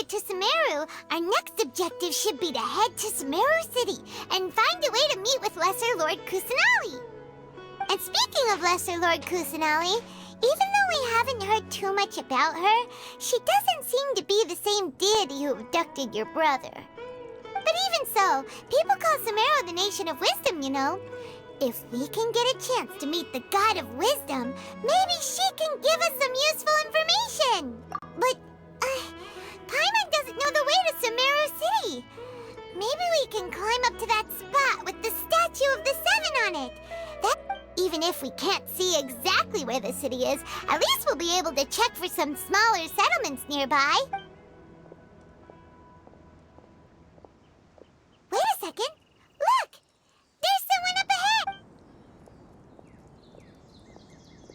get to Sumeru, our next objective should be to head to Sumeru City and find a way to meet with Lesser Lord Kusanali. And speaking of Lesser Lord Kusanali, even though we haven't heard too much about her, she doesn't seem to be the same deity who abducted your brother. But even so, people call Sumeru the Nation of Wisdom, you know. If we can get a chance to meet the God of Wisdom, maybe she can give us some useful information. But, Paimon doesn't know the way to Sumeru City. Maybe we can climb up to that spot with the statue of the Seven on it. Even if we can't see exactly where the city is, at least we'll be able to check for some smaller settlements nearby. Wait a second. Look! There's someone up ahead!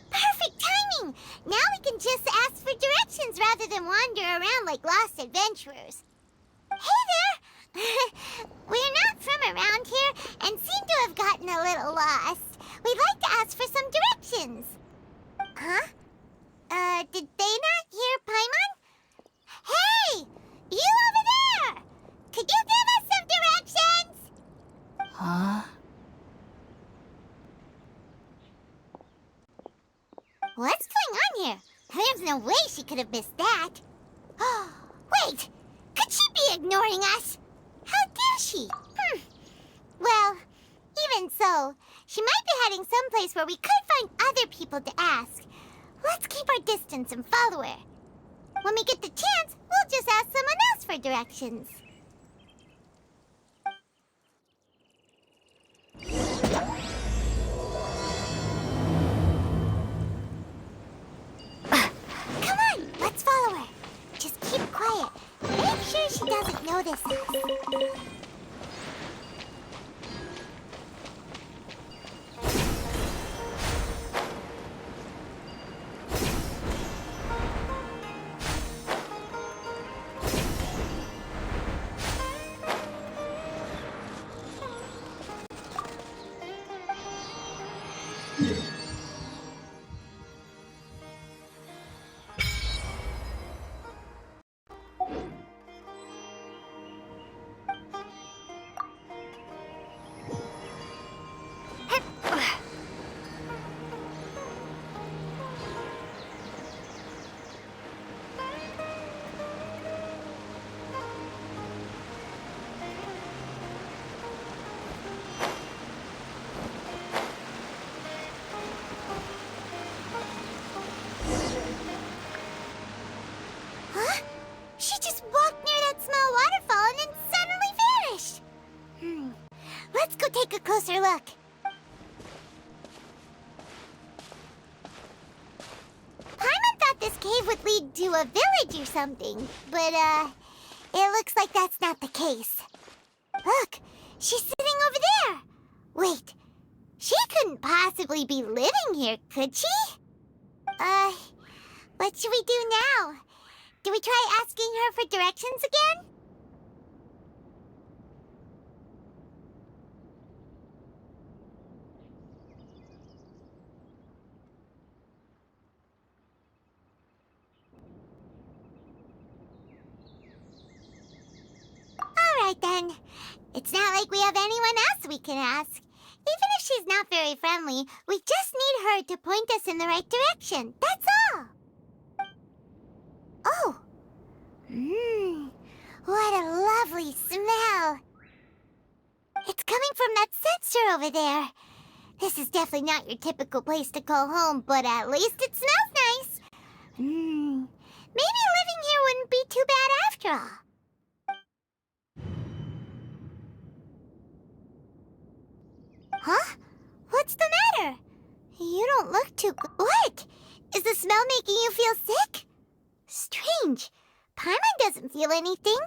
Perfect timing! Now we can just ask for directions rather than wander around like lost adventurers. Hey there! We're not from around here and seem to have gotten a little lost. We'd like to ask for some directions. Huh? Did they not hear Paimon? Hey! You over there! Could you give us some directions? Huh? What's going on here? There's no way she could have missed that. Wait! Could she be ignoring us? How dare she? Well, even so, she might be heading someplace where we could find other people to ask. Let's keep our distance and follow her. When we get the chance, we'll just ask someone else for directions. Come on, let's follow her. Just keep quiet. Make sure she doesn't notice us. She just walked near that small waterfall and then suddenly vanished. Let's go take a closer look. Paimon thought this cave would lead to a village or something, but, it looks like that's not the case. Look, she's sitting over there. Wait, she couldn't possibly be living here, could she? What should we do now? Do we try asking her for directions again? Alright then. It's not like we have anyone else we can ask. Even if she's not very friendly, we just need her to point us in the right direction. That's all. Oh! What a lovely smell! It's coming from that sensor over there. This is definitely not your typical place to call home, but at least it smells nice. Maybe living here wouldn't be too bad after all. Huh? What's the matter? You don't look too good. What? Is the smell making you feel sick? Strange. Paimon doesn't feel anything.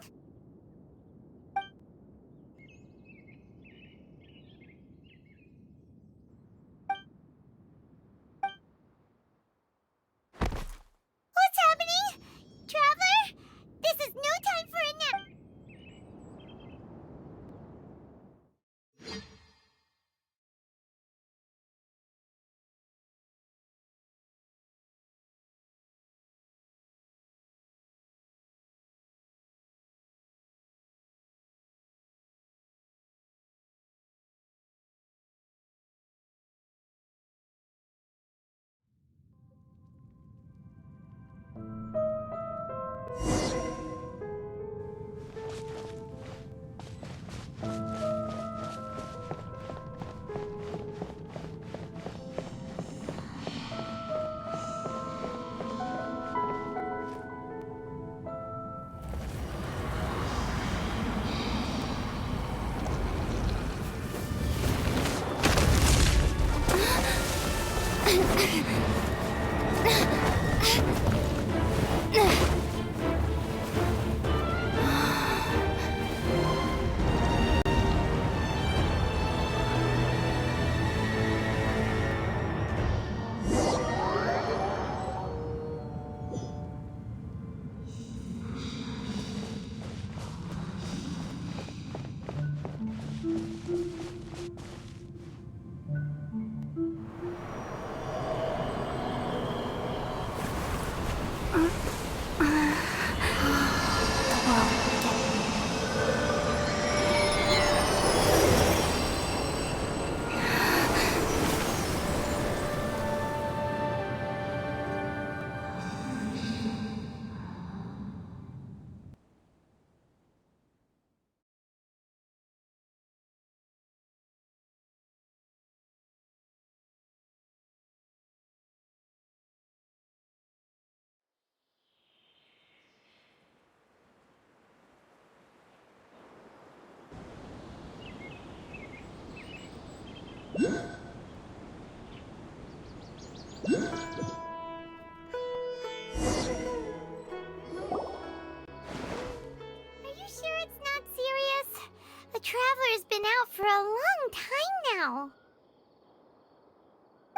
Traveler's been out for a long time now.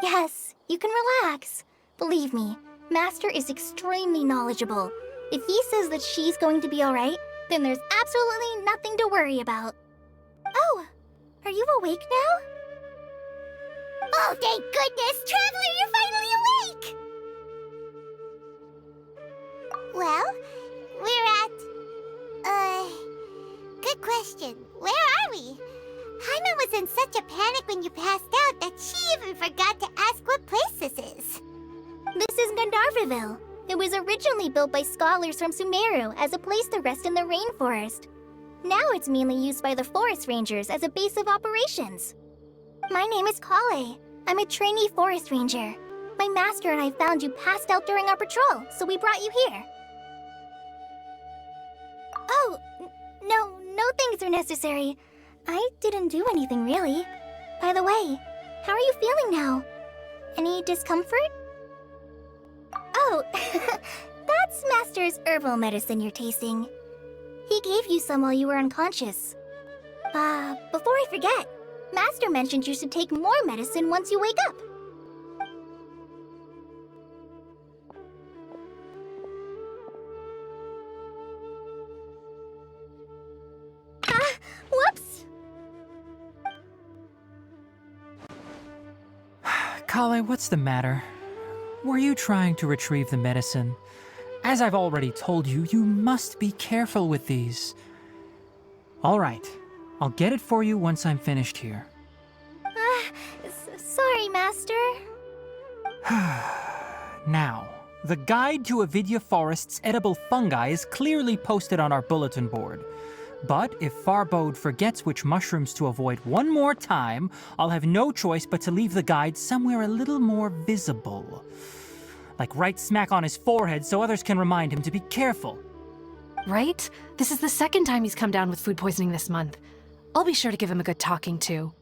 Yes, you can relax. Believe me, Master is extremely knowledgeable. If he says that she's going to be alright, then there's absolutely nothing to worry about. Oh, are you awake now? Oh, thank goodness! Traveler, you're finally awake! Well, we're at... Good question. Where are we? Hyma was in such a panic when you passed out that she even forgot to ask what place this is. This is Gandharvaville. It was originally built by scholars from Sumeru as a place to rest in the rainforest. Now it's mainly used by the forest rangers as a base of operations. My name is Kale. I'm a trainee forest ranger. My master and I found you passed out during our patrol, so we brought you here. Oh, no thanks are necessary. I didn't do anything, really. By the way, how are you feeling now? Any discomfort? Oh, that's Master's herbal medicine you're tasting. He gave you some while you were unconscious. Before I forget, Master mentioned you should take more medicine once you wake up. Whoops! Kale, what's the matter? Were you trying to retrieve the medicine? As I've already told you, you must be careful with these. All right, I'll get it for you once I'm finished here. Sorry, Master. Now, the guide to Avidya Forest's edible fungi is clearly posted on our bulletin board. But if Farbode forgets which mushrooms to avoid one more time, I'll have no choice but to leave the guide somewhere a little more visible. Like right smack on his forehead so others can remind him to be careful. Right? This is the second time he's come down with food poisoning this month. I'll be sure to give him a good talking to.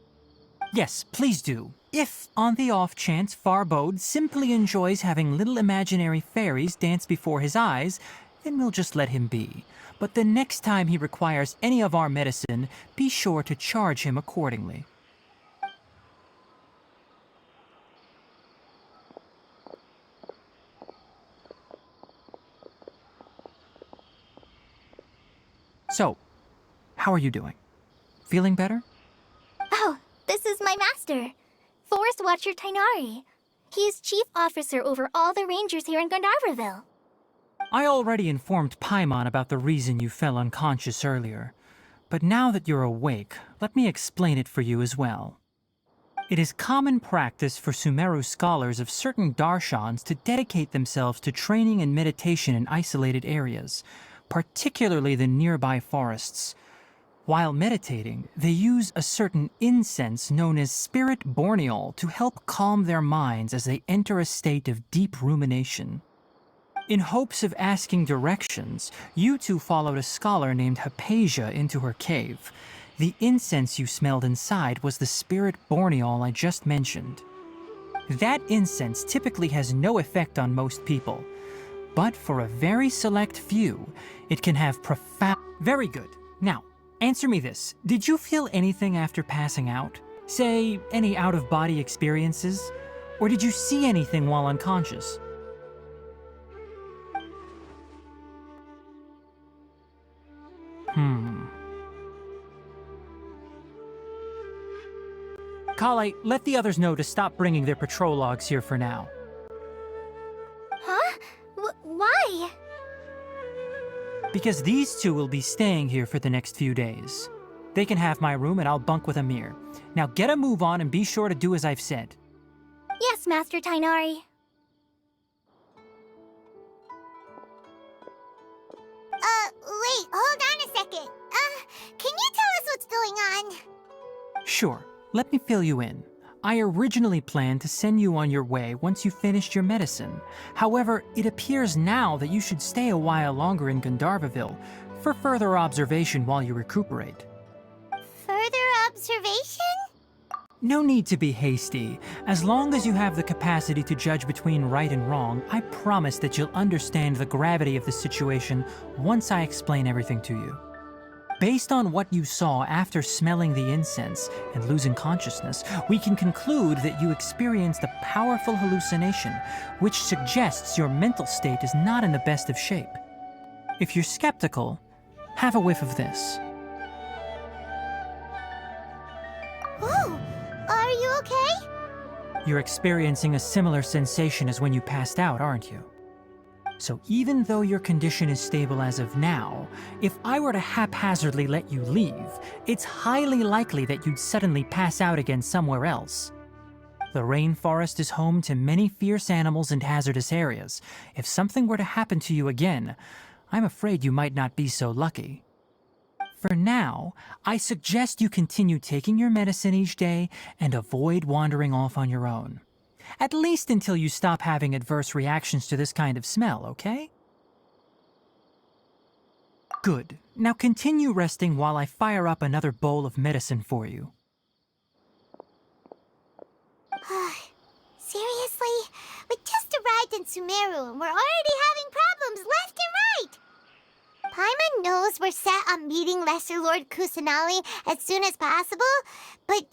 Yes, please do. If, on the off chance, Farbode simply enjoys having little imaginary fairies dance before his eyes, then we'll just let him be. But the next time he requires any of our medicine, be sure to charge him accordingly. So, how are you doing? Feeling better? Oh, this is my master, Forest Watcher Tainari. He is chief officer over all the rangers here in Gandharvaville. I already informed Paimon about the reason you fell unconscious earlier. But now that you're awake, let me explain it for you as well. It is common practice for Sumeru scholars of certain darshans to dedicate themselves to training and meditation in isolated areas, particularly the nearby forests. While meditating, they use a certain incense known as spirit borneol to help calm their minds as they enter a state of deep rumination. In hopes of asking directions, you two followed a scholar named Hypatia into her cave. The incense you smelled inside was the spirit borneol I just mentioned. That incense typically has no effect on most people, but for a very select few, it can have profound... Very good. Now, answer me this. Did you feel anything after passing out? Say, any out-of-body experiences? Or did you see anything while unconscious? Kale, let the others know to stop bringing their patrol logs here for now. Huh? Why? Because these two will be staying here for the next few days. They can have my room and I'll bunk with Amir. Now get a move on and be sure to do as I've said. Yes, Master Tainari. Wait, hold on a second. Can you tell us what's going on? Sure, let me fill you in. I originally planned to send you on your way once you finished your medicine. However, it appears now that you should stay a while longer in Gandharvaville for further observation while you recuperate. Further observation? No need to be hasty. As long as you have the capacity to judge between right and wrong, I promise that you'll understand the gravity of the situation once I explain everything to you. Based on what you saw after smelling the incense and losing consciousness, we can conclude that you experienced a powerful hallucination, which suggests your mental state is not in the best of shape. If you're skeptical, have a whiff of this. Ooh, are you okay? You're experiencing a similar sensation as when you passed out, aren't you? So even though your condition is stable as of now, if I were to haphazardly let you leave, it's highly likely that you'd suddenly pass out again somewhere else. The rainforest is home to many fierce animals and hazardous areas. If something were to happen to you again, I'm afraid you might not be so lucky. For now, I suggest you continue taking your medicine each day and avoid wandering off on your own. At least until you stop having adverse reactions to this kind of smell, okay? Good. Now continue resting while I fire up another bowl of medicine for you. Seriously? We just arrived in Sumeru and we're already having problems left and right! Paimon knows we're set on meeting Lesser Lord Kusanali as soon as possible, but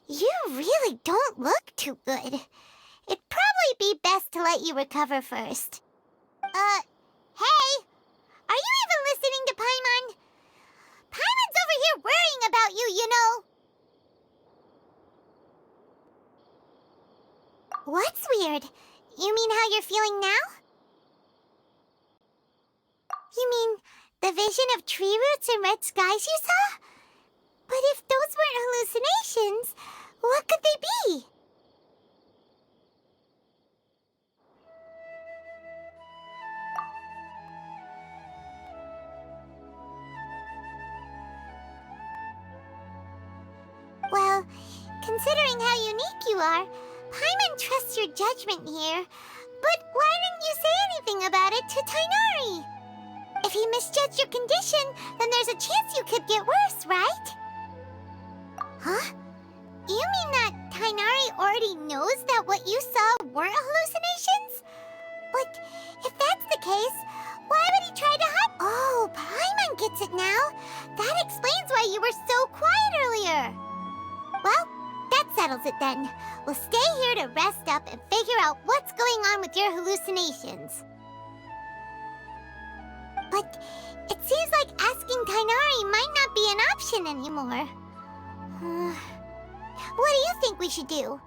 you really don't look too good. It'd probably be best to let you recover first. Hey! Are you even listening to Paimon? Paimon's over here worrying about you, you know! What's weird? You mean how you're feeling now? You mean the vision of tree roots and red skies you saw? But if those weren't hallucinations, what could they be? Well, considering how unique you are, Paimon trusts your judgment here. But why didn't you say anything about it to Tainari? If he misjudged your condition, then there's a chance you could get worse, right? Huh? You mean that Tainari already knows that what you saw weren't hallucinations? But if that's the case, why would he try to hide? Oh, Paimon gets it now. That explains why you were so quiet earlier. Well, that settles it then. We'll stay here to rest up and figure out what's going on with your hallucinations. But it seems like asking Tainari might not be an option anymore. What do you think we should do?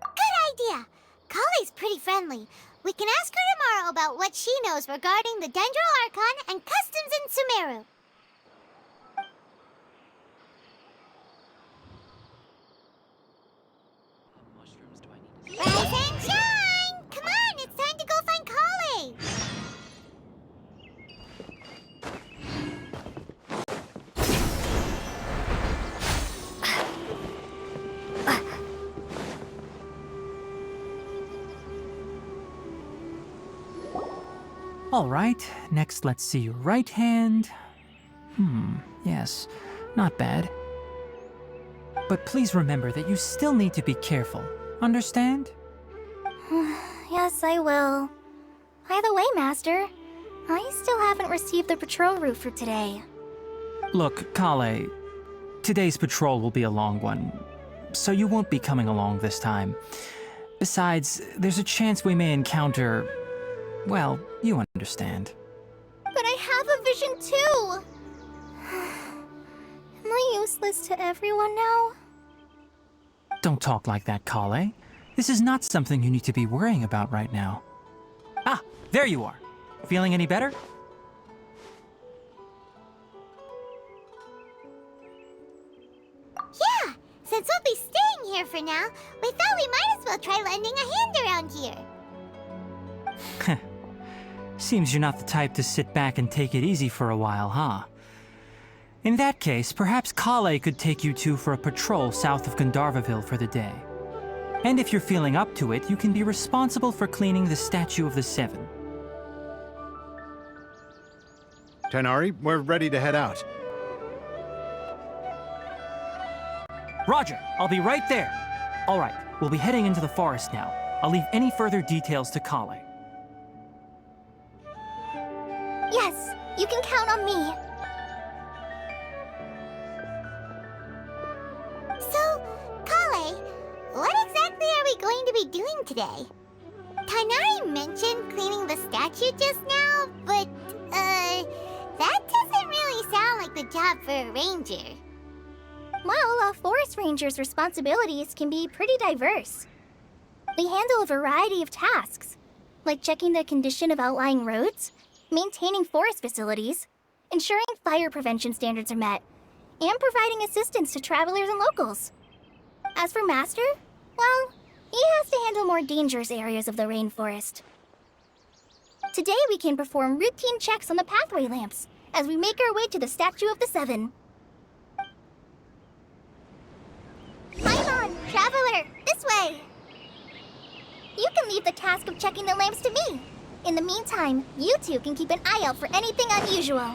Good idea. Kale's pretty friendly. We can ask her tomorrow about what she knows regarding the Dendro Archon and customs in Sumeru. Rise and shine! Come on, it's time to go find Kale! All right, next let's see your right hand. Yes, not bad. But please remember that you still need to be careful. Understand? Yes, I will. By the way, Master, I still haven't received the patrol route for today. Look, Kale, today's patrol will be a long one, so you won't be coming along this time. Besides, there's a chance we may encounter... well, you understand. But I have a vision too! Am I useless to everyone now? Don't talk like that, Kale. This is not something you need to be worrying about right now. Ah, there you are. Feeling any better? Yeah, since we'll be staying here for now, we thought we might as well try lending a hand around here. Seems you're not the type to sit back and take it easy for a while, huh? In that case, perhaps Kale could take you two for a patrol south of Gandharvaville for the day. And if you're feeling up to it, you can be responsible for cleaning the Statue of the Seven. Tighnari, we're ready to head out. Roger, I'll be right there. All right, we'll be heading into the forest now. I'll leave any further details to Kale. Yes, you can count on me. So, Kale, what exactly are we going to be doing today? Tighnari mentioned cleaning the statue just now, but, that doesn't really sound like the job for a ranger. Well, a forest ranger's responsibilities can be pretty diverse. They handle a variety of tasks, like checking the condition of outlying roads, maintaining forest facilities, ensuring fire prevention standards are met, and providing assistance to travelers and locals. As for Master, well, he has to handle more dangerous areas of the rainforest. Today we can perform routine checks on the pathway lamps as we make our way to the Statue of the Seven. Paimon, Traveler, this way! You can leave the task of checking the lamps to me. In the meantime, you two can keep an eye out for anything unusual.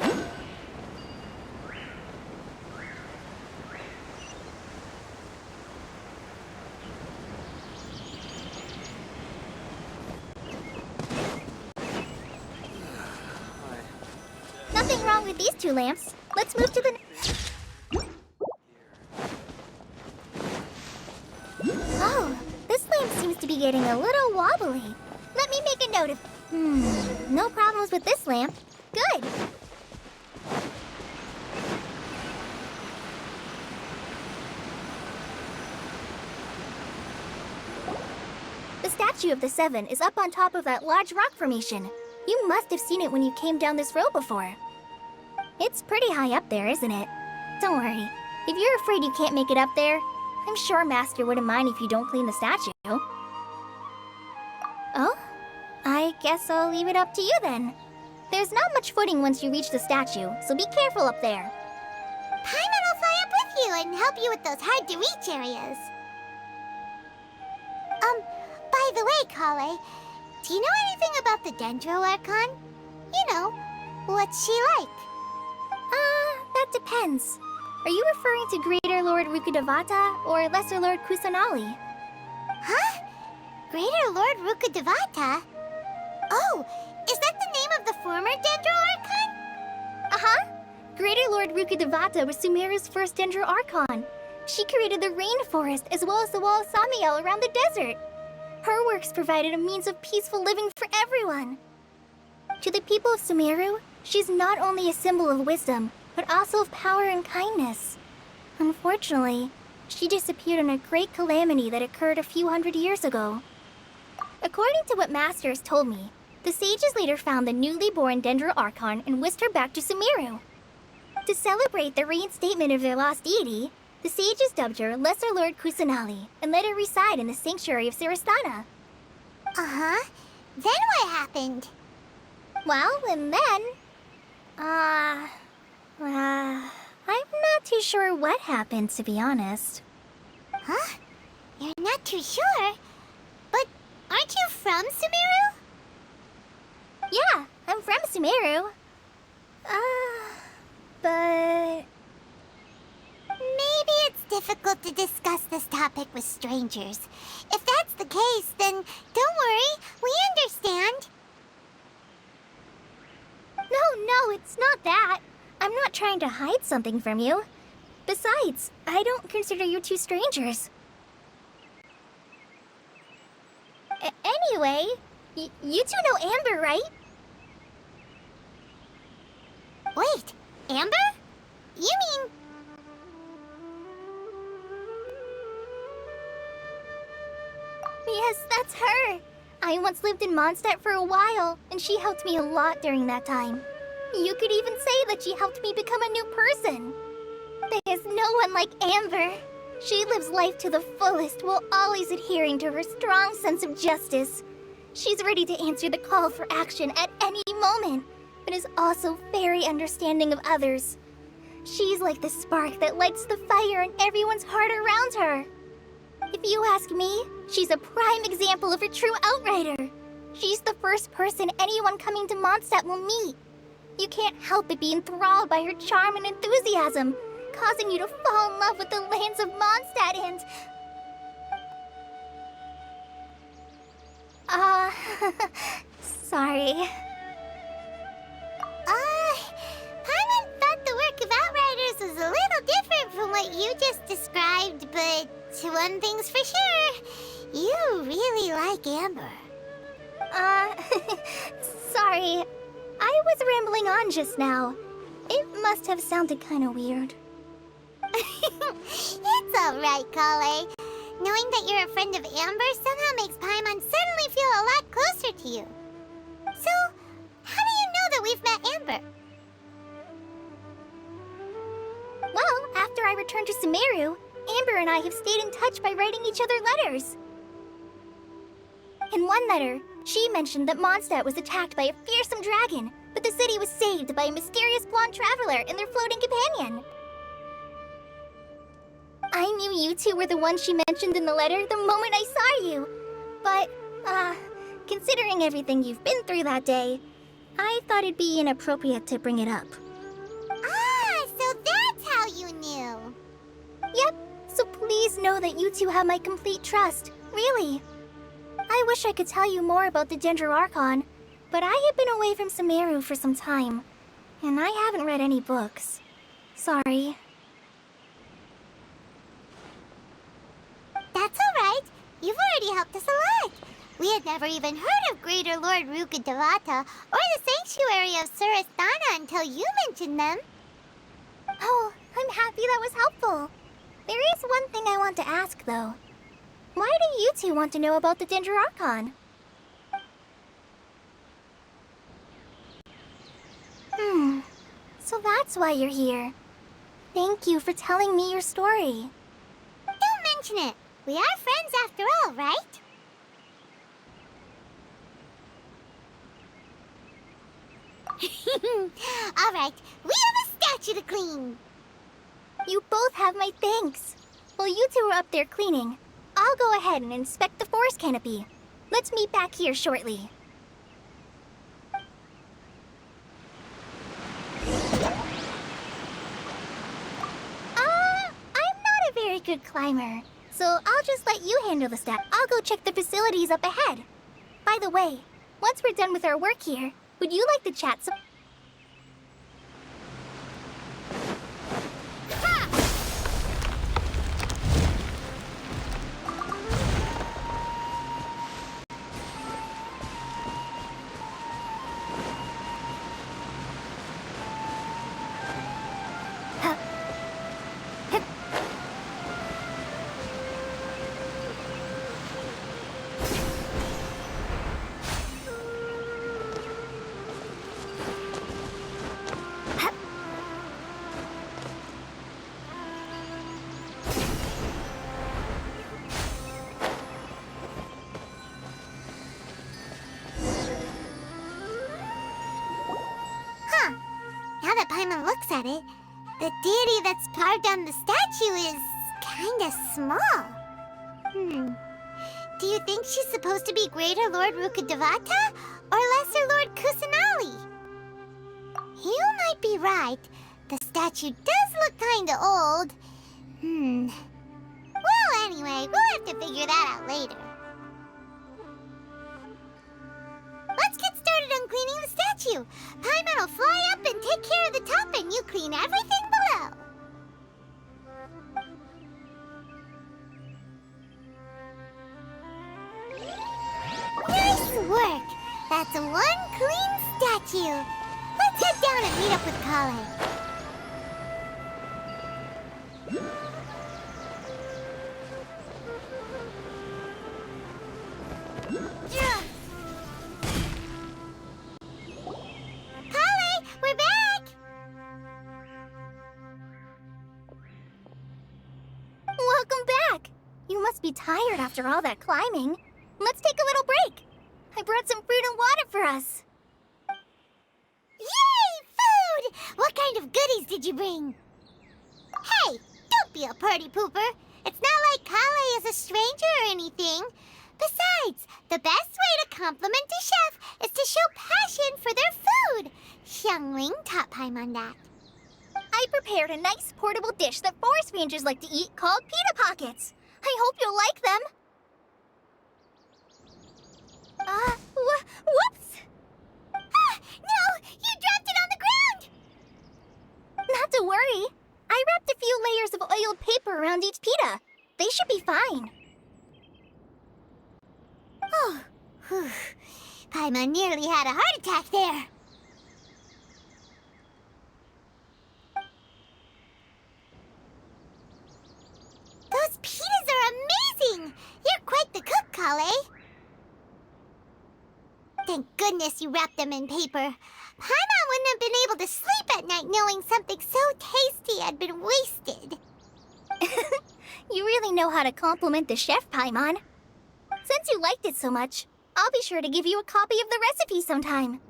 Nothing wrong with these two lamps. Let's move to the... Oh, this lamp seems to be getting a little wobbly. Let me make a note of... no problems with this lamp. Good. The Statue of the Seven is up on top of that large rock formation. You must have seen it when you came down this road before. It's pretty high up there, isn't it? Don't worry. If you're afraid you can't make it up there, I'm sure Master wouldn't mind if you don't clean the statue. Oh? I guess I'll leave it up to you then. There's not much footing once you reach the statue, so be careful up there. Paimon will fly up with you and help you with those hard-to-reach areas. By the way, Kale, do you know anything about the Dendro Archon? You know, what's she like? That depends. Are you referring to Greater Lord Rukkhadevata or Lesser Lord Kusanali? Huh? Greater Lord Rukkhadevata? Oh, is that the name of the former Dendro Archon? Uh-huh. Greater Lord Rukkhadevata was Sumeru's first Dendro Archon. She created the rainforest as well as the wall of Samiel around the desert. Her works provided a means of peaceful living for everyone. To the people of Sumeru, she's not only a symbol of wisdom, but also of power and kindness. Unfortunately, she disappeared in a great calamity that occurred a few hundred years ago. According to what Master has told me, the sages later found the newly born Dendro Archon and whisked her back to Sumeru. To celebrate the reinstatement of their lost deity, the sages dubbed her Lesser Lord Kusanali and let her reside in the sanctuary of Siristana. Uh-huh. Then what happened? Well, and then... I'm not too sure what happened, to be honest. Huh? You're not too sure? But aren't you from Sumeru? Yeah, I'm from Sumeru. But... Maybe it's difficult to discuss this topic with strangers. If that's the case, then don't worry, we understand. No, it's not that. I'm not trying to hide something from you. Besides, I don't consider you two strangers. Anyway, you two know Amber, right? Wait, Amber? You mean... Yes, that's her. I once lived in Mondstadt for a while, and she helped me a lot during that time. You could even say that she helped me become a new person. There's no one like Amber. She lives life to the fullest while always adhering to her strong sense of justice. She's ready to answer the call for action at any moment, but is also very understanding of others. She's like the spark that lights the fire in everyone's heart around her. If you ask me, she's a prime example of a true outrider. She's the first person anyone coming to Mondstadt will meet. You can't help but be enthralled by her charm and enthusiasm, causing you to fall in love with the lands of Mondstadt and... sorry. Paimon thought the work of Outriders was a little different from what you just described, but one thing's for sure, you really like Amber. Sorry. I was rambling on just now. It must have sounded kind of weird. It's alright, Kale. Knowing that you're a friend of Amber somehow makes Paimon suddenly feel a lot closer to you. So, how do you know that we've met Amber? Well, after I returned to Sumeru, Amber and I have stayed in touch by writing each other letters. In one letter, she mentioned that Mondstadt was attacked by a fearsome dragon, but the city was saved by a mysterious blonde traveler and their floating companion. I knew you two were the ones she mentioned in the letter the moment I saw you. But, considering everything you've been through that day, I thought it'd be inappropriate to bring it up. Ah, so that's how you knew. Yep, so please know that you two have my complete trust, really. I wish I could tell you more about the Sumeru Archon, but I have been away from Sumeru for some time, and I haven't read any books. Sorry. That's alright. You've already helped us a lot. We had never even heard of Greater Lord Rukkhadevata or the Sanctuary of Surasthana until you mentioned them. Oh, I'm happy that was helpful. There is one thing I want to ask, though. Why do you two want to know about the Sumeru Archon? So that's why you're here. Thank you for telling me your story. Don't mention it. We are friends after all, right? Alright, we have a statue to clean. You both have my thanks. While you two are up there cleaning, I'll go ahead and inspect the forest canopy. Let's meet back here shortly. I'm not a very good climber, so I'll just let you handle the step. I'll go check the facilities up ahead. By the way, once we're done with our work here, would you like to chat some... Now that Paimon looks at it, the deity that's carved on the statue is kinda small. Do you think she's supposed to be Greater Lord Rukkhadevata or Lesser Lord Kusanali? You might be right. The statue does look kinda old. Well, anyway, we'll have to figure that out later. Let's get started on cleaning the statue. Paimon will fly up and take care of the top, and you clean everything below. Nice work! That's one clean statue. Let's head down and meet up with Kale. Kale, we're back! Welcome back! You must be tired after all that climbing. Let's take a little break. I brought some fruit and water for us. Yay! Food! What kind of goodies did you bring? Hey, don't be a party pooper. It's not like Kale is a stranger or anything. Besides, the best way to compliment a chef is to show passion for their food. Xiangling taught Paimon that. I prepared a nice portable dish that forest rangers like to eat called pita pockets. I hope you'll like them. Whoops! Ah, no! You dropped it on the ground! Not to worry. I wrapped a few layers of oiled paper around each pita. They should be fine. Oh, whew. Paimon nearly had a heart attack there. Those pitas are amazing! You're quite the cook, Kale. Thank goodness you wrapped them in paper. Paimon wouldn't have been able to sleep at night knowing something so tasty had been wasted. You really know how to compliment the chef, Paimon. Since you liked it so much, I'll be sure to give you a copy of the recipe sometime.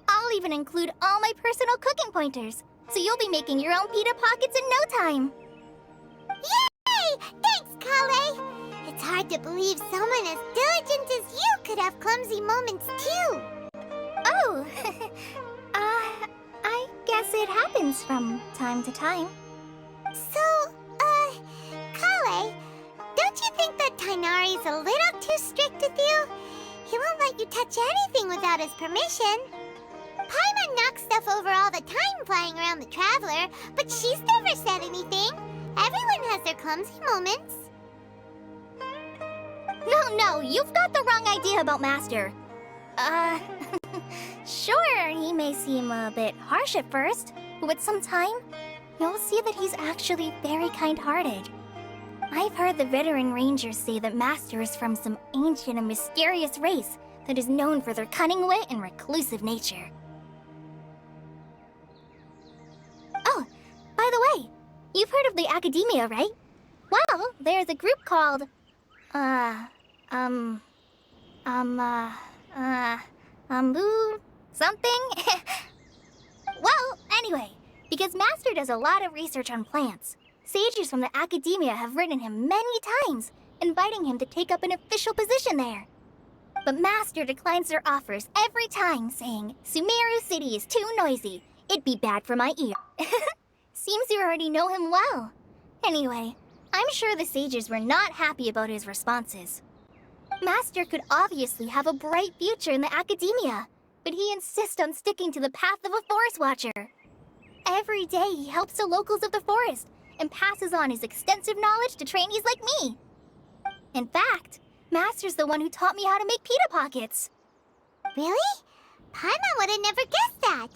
I'll even include all my personal cooking pointers, so you'll be making your own pita pockets in no time. Yay! Thanks, Kale! It's hard to believe someone as diligent as you could have clumsy moments too. Oh, I guess it happens from time to time. So, Kale, don't you think that Tainari's a little too strict with you? He won't let you touch anything without his permission. Paimon knocks stuff over all the time flying around the Traveler, but she's never said anything. Everyone has their clumsy moments. No, you've got the wrong idea about Master. Sure, he may seem a bit harsh at first, but with some time, you'll see that he's actually very kind-hearted. I've heard the veteran rangers say that Master is from some ancient and mysterious race that is known for their cunning wit and reclusive nature. Oh, by the way, you've heard of the Academia, right? Well, there's a group called, something? Well, anyway, because Master does a lot of research on plants, sages from the Academia have written him many times, inviting him to take up an official position there. But Master declines their offers every time, saying, Sumeru City is too noisy. It'd be bad for my ear. Seems you already know him well. Anyway, I'm sure the sages were not happy about his responses. Master could obviously have a bright future in the Academia, but he insists on sticking to the path of a forest watcher. Every day he helps the locals of the forest and passes on his extensive knowledge to trainees like me. In fact, Master's the one who taught me how to make pita pockets. Really? Paimon would have never guessed that.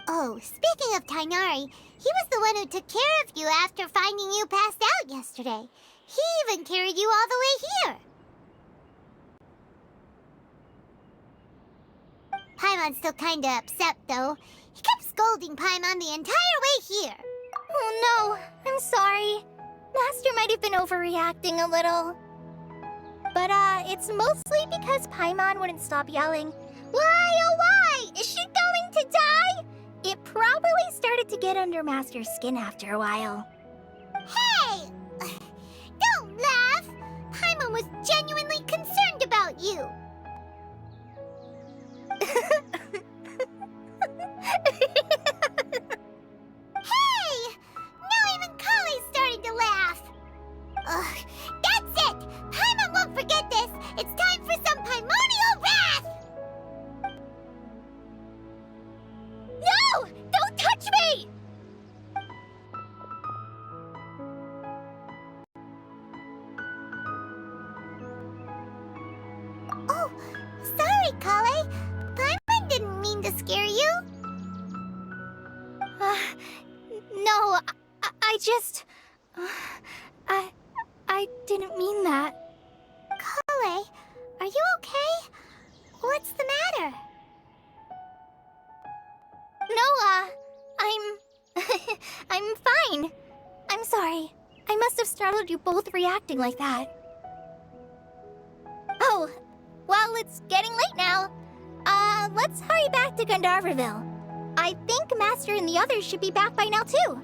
Oh, speaking of Tainari, he was the one who took care of you after finding you passed out yesterday. He even carried you all the way here. Paimon's still kinda upset, though. He kept scolding Paimon the entire way here. Oh no, I'm sorry. Master might have been overreacting a little. But, it's mostly because Paimon wouldn't stop yelling, Why, oh why? Is she going to die? It probably started to get under Master's skin after a while. Hey! Don't laugh! Paimon was genuinely concerned about you. Hey! Now even Kale's starting to laugh. Ugh, that's it! Paimon won't forget this! It's time for some Paimonial wrath! No! Don't touch me! Oh, sorry, Kale. Paimon didn't mean to scare you. No, I just... I didn't mean that. Anyway, are you okay? What's the matter? No, I'm fine. I'm sorry. I must have startled you both reacting like that. Oh, well, it's getting late now. Let's hurry back to Gandharvaville. I think Master and the others should be back by now, too.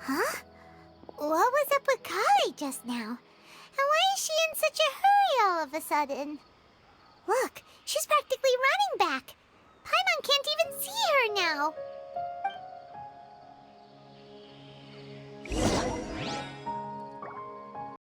Huh? What was up with Kali just now? And why is she in such a hurry all of a sudden? Look, she's